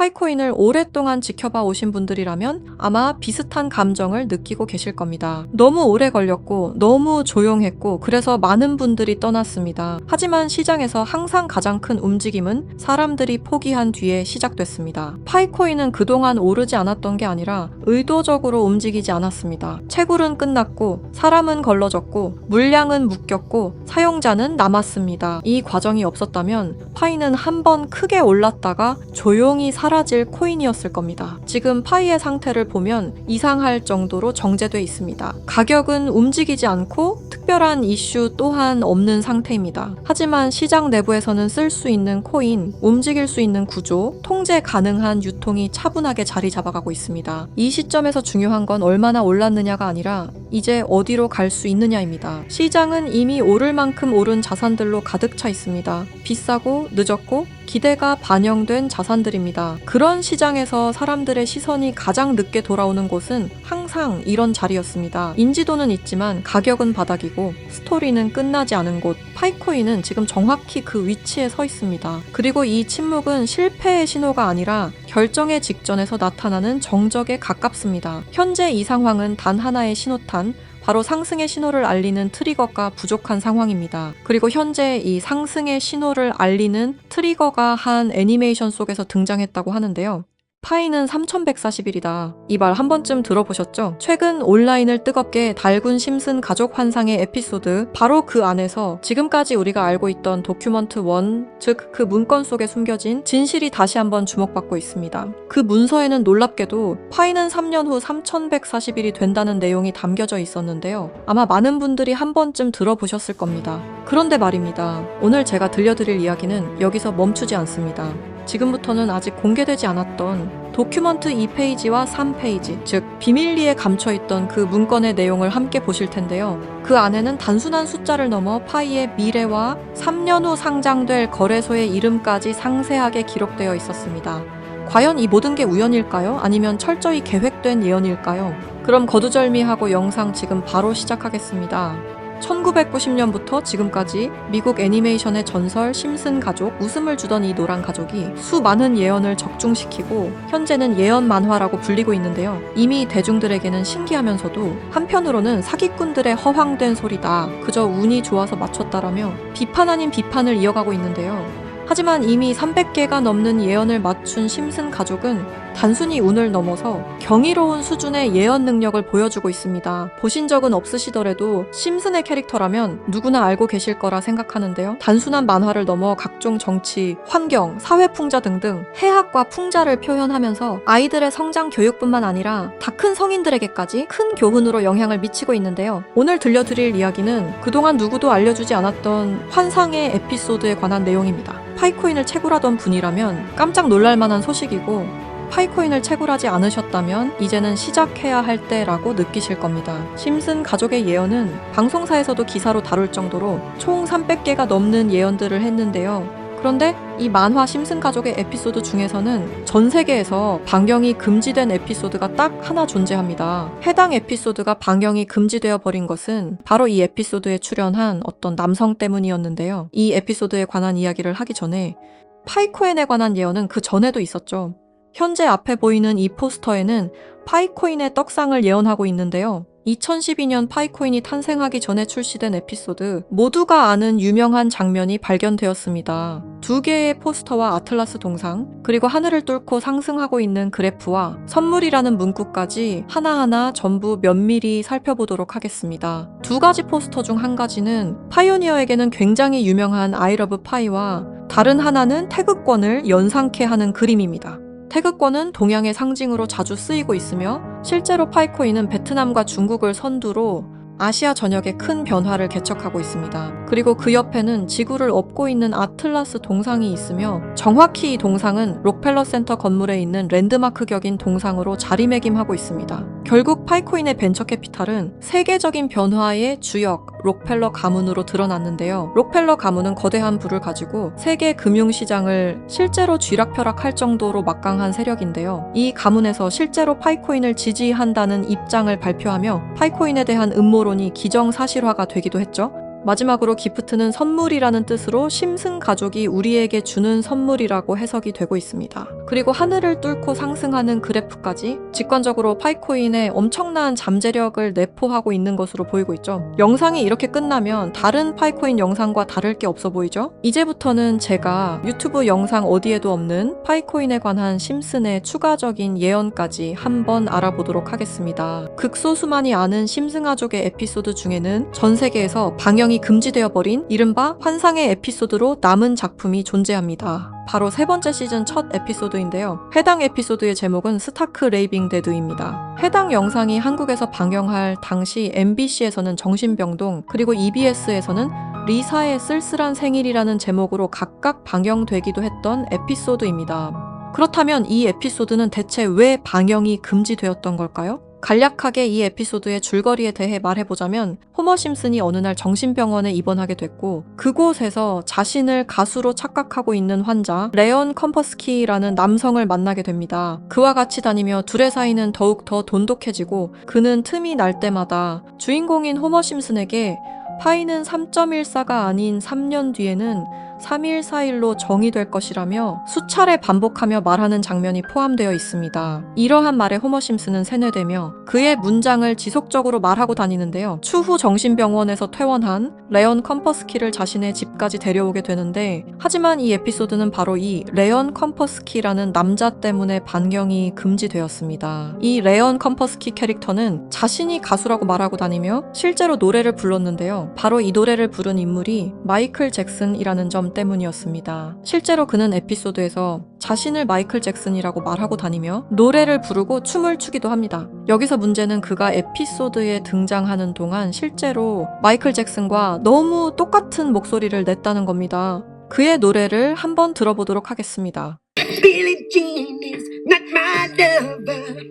파이코인을 오랫동안 지켜봐 오신 분들이라면 아마 비슷한 감정을 느끼고 계실 겁니다. 너무 오래 걸렸고 너무 조용했고 그래서 많은 분들이 떠났습니다. 하지만 시장에서 항상 가장 큰 움직임은 사람들이 포기한 뒤에 시작됐습니다. 파이코인은 그동안 오르지 않았던 게 아니라 의도적으로 움직이지 않았습니다. 채굴은 끝났고 사람은 걸러졌고 물량은 묶였고 사용자는 남았습니다. 이 과정이 없었다면 파이는 한번 크게 올랐다가 조용히 사라질 코인이었을 겁니다. 지금 파이의 상태를 보면 이상할 정도로 정제돼 있습니다. 가격은 움직이지 않고 특별한 이슈 또한 없는 상태입니다. 하지만 시장 내부에서는 쓸 수 있는 코인, 움직일 수 있는 구조, 통제 가능한 유통이 차분하게 자리 잡아가고 있습니다. 이 시점에서 중요한 건 얼마나 올랐느냐가 아니라 이제 어디로 갈 수 있느냐입니다. 시장은 이미 오를 만큼 오른 자산들로 가득 차 있습니다. 비싸고 늦었고 기대가 반영된 자산들입니다. 그런 시장에서 사람들의 시선이 가장 늦게 돌아오는 곳은 항상 이런 자리였습니다. 인지도는 있지만 가격은 바닥이고 스토리는 끝나지 않은 곳. 파이코인은 지금 정확히 그 위치에 서 있습니다. 그리고 이 침묵은 실패의 신호가 아니라 결정의 직전에서 나타나는 정적에 가깝습니다. 현재 이 상황은 단 하나의 신호탄, 바로 상승의 신호를 알리는 트리거가 부족한 상황입니다. 그리고 현재 이 상승의 신호를 알리는 트리거가 한 애니메이션 속에서 등장했다고 하는데요. 파이는 3140일이다. 이 말 한 번쯤 들어보셨죠? 최근 온라인을 뜨겁게 달군 심슨 가족 환상의 에피소드, 바로 그 안에서 지금까지 우리가 알고 있던 도큐먼트 1, 즉 그 문건 속에 숨겨진 진실이 다시 한번 주목받고 있습니다. 그 문서에는 놀랍게도 파이는 3년 후 3140일이 된다는 내용이 담겨져 있었는데요. 아마 많은 분들이 한 번쯤 들어보셨을 겁니다. 그런데 말입니다. 오늘 제가 들려드릴 이야기는 여기서 멈추지 않습니다. 지금부터는 아직 공개되지 않았던 도큐먼트 2페이지와 3페이지, 즉 비밀리에 감춰있던 그 문건의 내용을 함께 보실 텐데요. 그 안에는 단순한 숫자를 넘어 파이의 미래와 3년 후 상장될 거래소의 이름까지 상세하게 기록되어 있었습니다. 과연 이 모든 게 우연일까요? 아니면 철저히 계획된 예언일까요? 그럼 거두절미하고 영상 지금 바로 시작하겠습니다. 1990년부터 지금까지 미국 애니메이션의 전설 심슨 가족, 웃음을 주던 이 노란 가족이 수많은 예언을 적중시키고 현재는 예언 만화라고 불리고 있는데요. 이미 대중들에게는 신기하면서도 한편으로는 사기꾼들의 허황된 소리다, 그저 운이 좋아서 맞췄다라며 비판 아닌 비판을 이어가고 있는데요. 하지만 이미 300개가 넘는 예언을 맞춘 심슨 가족은 단순히 운을 넘어서 경이로운 수준의 예언 능력을 보여주고 있습니다. 보신 적은 없으시더라도 심슨의 캐릭터라면 누구나 알고 계실 거라 생각하는데요. 단순한 만화를 넘어 각종 정치, 환경, 사회풍자 등등 해학과 풍자를 표현하면서 아이들의 성장 교육뿐만 아니라 다 큰 성인들에게까지 큰 교훈으로 영향을 미치고 있는데요. 오늘 들려드릴 이야기는 그동안 누구도 알려주지 않았던 환상의 에피소드에 관한 내용입니다. 파이코인을 채굴하던 분이라면 깜짝 놀랄 만한 소식이고, 파이코인을 채굴하지 않으셨다면 이제는 시작해야 할 때라고 느끼실 겁니다. 심슨 가족의 예언은 방송사에서도 기사로 다룰 정도로 총 300개가 넘는 예언들을 했는데요. 그런데 이 만화 심슨 가족의 에피소드 중에서는 전 세계에서 방영이 금지된 에피소드가 딱 하나 존재합니다. 해당 에피소드가 방영이 금지되어 버린 것은 바로 이 에피소드에 출연한 어떤 남성 때문이었는데요. 이 에피소드에 관한 이야기를 하기 전에 파이코인에 관한 예언은 그 전에도 있었죠. 현재 앞에 보이는 이 포스터에는 파이코인의 떡상을 예언하고 있는데요. 2012년 파이코인이 탄생하기 전에 출시된 에피소드, 모두가 아는 유명한 장면이 발견되었습니다. 2개의 포스터와 아틀라스 동상, 그리고 하늘을 뚫고 상승하고 있는 그래프와 선물이라는 문구까지 하나하나 전부 면밀히 살펴보도록 하겠습니다. 2가지 포스터 중 한 가지는 파이오니어에게는 굉장히 유명한 I love 파이와 다른 하나는 태극권을 연상케 하는 그림입니다. 태극권은 동양의 상징으로 자주 쓰이고 있으며 실제로 파이코인은 베트남과 중국을 선두로 아시아 전역에 큰 변화를 개척하고 있습니다. 그리고 그 옆에는 지구를 업고 있는 아틀라스 동상이 있으며 정확히 이 동상은 록펠러 센터 건물에 있는 랜드마크 격인 동상으로 자리매김하고 있습니다. 결국 파이코인의 벤처 캐피탈은 세계적인 변화의 주역 록펠러 가문으로 드러났는데요. 록펠러 가문은 거대한 부를 가지고 세계 금융시장을 실제로 쥐락펴락할 정도로 막강한 세력인데요. 이 가문에서 실제로 파이코인을 지지한다는 입장을 발표하며 파이코인에 대한 음모론이 기정사실화가 되기도 했죠. 마지막으로 기프트는 선물이라는 뜻으로 심슨 가족이 우리에게 주는 선물이라고 해석이 되고 있습니다. 그리고 하늘을 뚫고 상승하는 그래프까지 직관적으로 파이코인의 엄청난 잠재력을 내포하고 있는 것으로 보이고 있죠. 영상이 이렇게 끝나면 다른 파이코인 영상과 다를 게 없어 보이죠? 이제부터는 제가 유튜브 영상 어디에도 없는 파이코인에 관한 심슨의 추가적인 예언까지 한번 알아보도록 하겠습니다. 극소수만이 아는 심슨 가족의 에피소드 중에는 전 세계에서 방영이 금지되어 버린 이른바 환상의 에피소드로 남은 작품이 존재합니다. 바로 세 번째 시즌 첫 에피소드인데요. 해당 에피소드의 제목은 스타크 레이빙 데드입니다. 해당 영상이 한국에서 방영할 당시 MBC에서는 정신병동, 그리고 EBS에서는 리사의 쓸쓸한 생일이라는 제목으로 각각 방영되기도 했던 에피소드입니다. 그렇다면 이 에피소드는 대체 왜 방영이 금지되었던 걸까요? 간략하게 이 에피소드의 줄거리에 대해 말해보자면 호머 심슨이 어느 날 정신병원에 입원하게 됐고 그곳에서 자신을 가수로 착각하고 있는 환자 레온 컴퍼스키라는 남성을 만나게 됩니다. 그와 같이 다니며 둘의 사이는 더욱 더 돈독해지고 그는 틈이 날 때마다 주인공인 호머 심슨에게 파이는 3.14가 아닌 3년 뒤에는 3.141로 정의될 것이라며 수차례 반복하며 말하는 장면이 포함되어 있습니다. 이러한 말에 호머 심슨은 세뇌되며 그의 문장을 지속적으로 말하고 다니는데요. 추후 정신병원에서 퇴원한 레온 컴퍼스키를 자신의 집까지 데려오게 되는데 하지만 이 에피소드는 바로 이 레온 컴퍼스키라는 남자 때문에 방영이 금지되었습니다. 이 레온 컴퍼스키 캐릭터는 자신이 가수라고 말하고 다니며 실제로 노래를 불렀는데요. 바로 이 노래를 부른 인물이 마이클 잭슨이라는 점 때문이었습니다. 실제로 그는 에피소드에서 자신을 마이클 잭슨이라고 말하고 다니며 노래를 부르고 춤을 추기도 합니다. 여기서 문제는 그가 에피소드에 등장하는 동안 실제로 마이클 잭슨과 너무 똑같은 목소리를 냈다는 겁니다. 그의 노래를 한번 들어보도록 하겠습니다. Billie Jean is not my lover.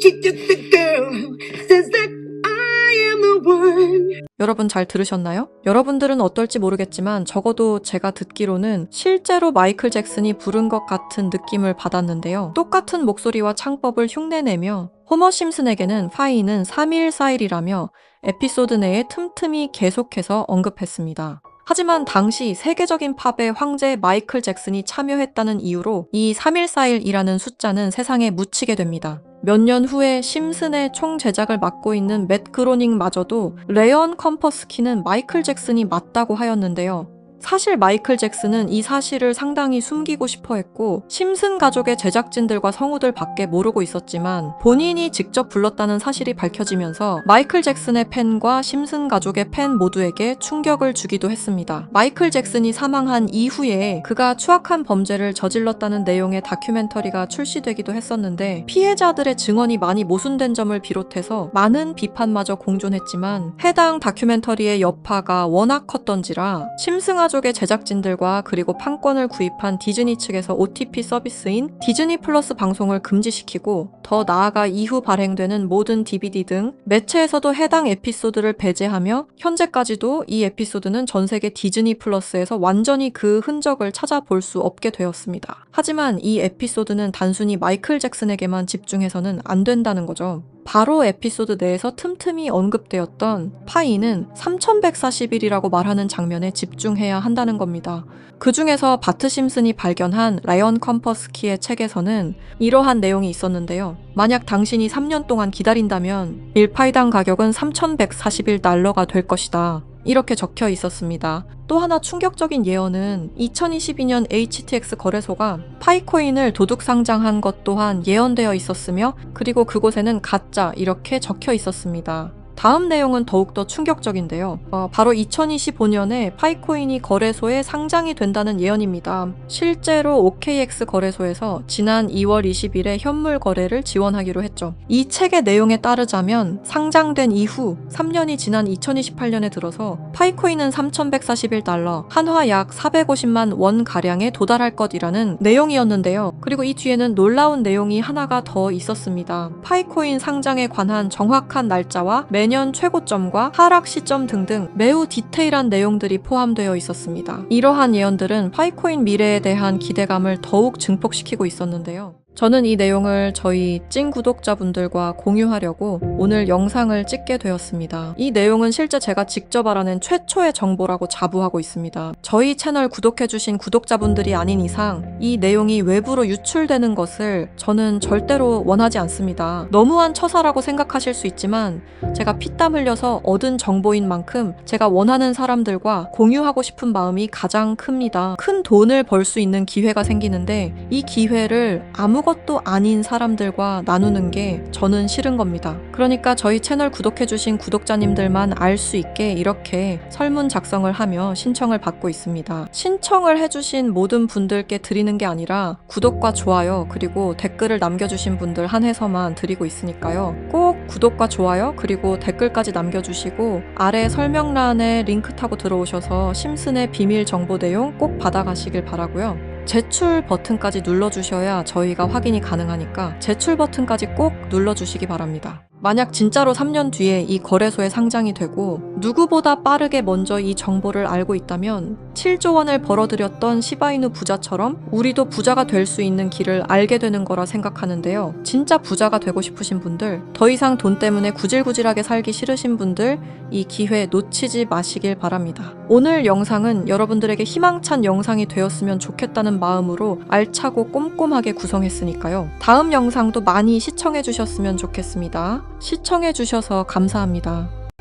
She took the girl who says that I am the one. 여러분 잘 들으셨나요? 여러분들은 어떨지 모르겠지만 적어도 제가 듣기로는 실제로 마이클 잭슨이 부른 것 같은 느낌을 받았는데요. 똑같은 목소리와 창법을 흉내내며 호머 심슨에게는 파이는 3.141이라며 에피소드 내에 틈틈이 계속해서 언급했습니다. 하지만 당시 세계적인 팝의 황제 마이클 잭슨이 참여했다는 이유로 이 3.141이라는 숫자는 세상에 묻히게 됩니다. 몇 년 후에 심슨의 총 제작을 맡고 있는 맷 그로닝마저도 레온 컴퍼스키는 마이클 잭슨이 맞다고 하였는데요. 사실 마이클 잭슨은 이 사실을 상당히 숨기고 싶어 했고 심슨 가족의 제작진들과 성우들 밖에 모르고 있었지만 본인이 직접 불렀다는 사실이 밝혀지면서 마이클 잭슨의 팬과 심슨 가족의 팬 모두에게 충격을 주기도 했습니다. 마이클 잭슨이 사망한 이후에 그가 추악한 범죄를 저질렀다는 내용의 다큐멘터리가 출시되기도 했었는데 피해자들의 증언이 많이 모순된 점을 비롯해서 많은 비판마저 공존했지만 해당 다큐멘터리의 여파가 워낙 컸던지라 심슨 가족의 제작진들과 그리고 판권을 구입한 디즈니 측에서 OTP 서비스인 디즈니 플러스 방송을 금지시키고 더 나아가 이후 발행되는 모든 DVD 등 매체에서도 해당 에피소드를 배제하며 현재까지도 이 에피소드는 전 세계 디즈니 플러스에서 완전히 그 흔적을 찾아볼 수 없게 되었습니다. 하지만 이 에피소드는 단순히 마이클 잭슨에게만 집중해서는 안 된다는 거죠. 바로 에피소드 내에서 틈틈이 언급되었던 파이는 3141이라고 말하는 장면에 집중해야 한다는 겁니다. 그 중에서 바트 심슨이 발견한 라이언 컴퍼스키의 책에서는 이러한 내용이 있었는데요. 만약 당신이 3년 동안 기다린다면 1파이당 가격은 3141달러가 될 것이다. 이렇게 적혀 있었습니다. 또 하나 충격적인 예언은 2022년 HTX 거래소가 파이코인을 도둑 상장한 것 또한 예언되어 있었으며 그리고 그곳에는 가짜 이렇게 적혀 있었습니다. 다음 내용은 더욱더 충격적인데요. 바로 2025년에 파이코인이 거래소에 상장이 된다는 예언입니다. 실제로 OKX 거래소에서 지난 2월 20일에 현물 거래를 지원하기로 했죠. 이 책의 내용에 따르자면 상장된 이후 3년이 지난 2028년에 들어서 파이코인은 3,141달러, 한화 약 450만 원 가량에 도달할 것이라는 내용이었는데요. 그리고 이 뒤에는 놀라운 내용이 하나가 더 있었습니다. 파이코인 상장에 관한 정확한 날짜와 매년 최고점과 하락 시점 등등 매우 디테일한 내용들이 포함되어 있었습니다. 이러한 예언들은 파이코인 미래에 대한 기대감을 더욱 증폭시키고 있었는데요. 저는 이 내용을 저희 찐 구독자분들과 공유하려고 오늘 영상을 찍게 되었습니다. 이 내용은 실제 제가 직접 알아낸 최초의 정보라고 자부하고 있습니다. 저희 채널 구독해주신 구독자분들이 아닌 이상 이 내용이 외부로 유출되는 것을 저는 절대로 원하지 않습니다. 너무한 처사라고 생각하실 수 있지만 제가 피땀 흘려서 얻은 정보인 만큼 제가 원하는 사람들과 공유하고 싶은 마음이 가장 큽니다. 큰 돈을 벌 수 있는 기회가 생기는데 이 기회를 아무것도 아닌 사람들과 나누는 게 저는 싫은 겁니다. 그러니까 저희 채널 구독해주신 구독자님들만 알 수 있게 이렇게 설문 작성을 하며 신청을 받고 있습니다. 신청을 해주신 모든 분들께 드리는 게 아니라 구독과 좋아요 그리고 댓글을 남겨주신 분들 한해서만 드리고 있으니까요. 꼭 구독과 좋아요 그리고 댓글까지 남겨주시고 아래 설명란에 링크 타고 들어오셔서 심슨의 비밀 정보 내용 꼭 받아가시길 바라고요. 제출 버튼까지 눌러주셔야 저희가 확인이 가능하니까 제출 버튼까지 꼭 눌러주시기 바랍니다. 만약 진짜로 3년 뒤에 이 거래소에 상장이 되고 누구보다 빠르게 먼저 이 정보를 알고 있다면 7조 원을 벌어들였던 시바이누 부자처럼 우리도 부자가 될 수 있는 길을 알게 되는 거라 생각하는데요. 진짜 부자가 되고 싶으신 분들, 더 이상 돈 때문에 구질구질하게 살기 싫으신 분들 이 기회 놓치지 마시길 바랍니다. 오늘 영상은 여러분들에게 희망찬 영상이 되었으면 좋겠다는 마음으로 알차고 꼼꼼하게 구성했으니까요. 다음 영상도 많이 시청해 주셨으면 좋겠습니다. 시청해 주셔서 감사합니다.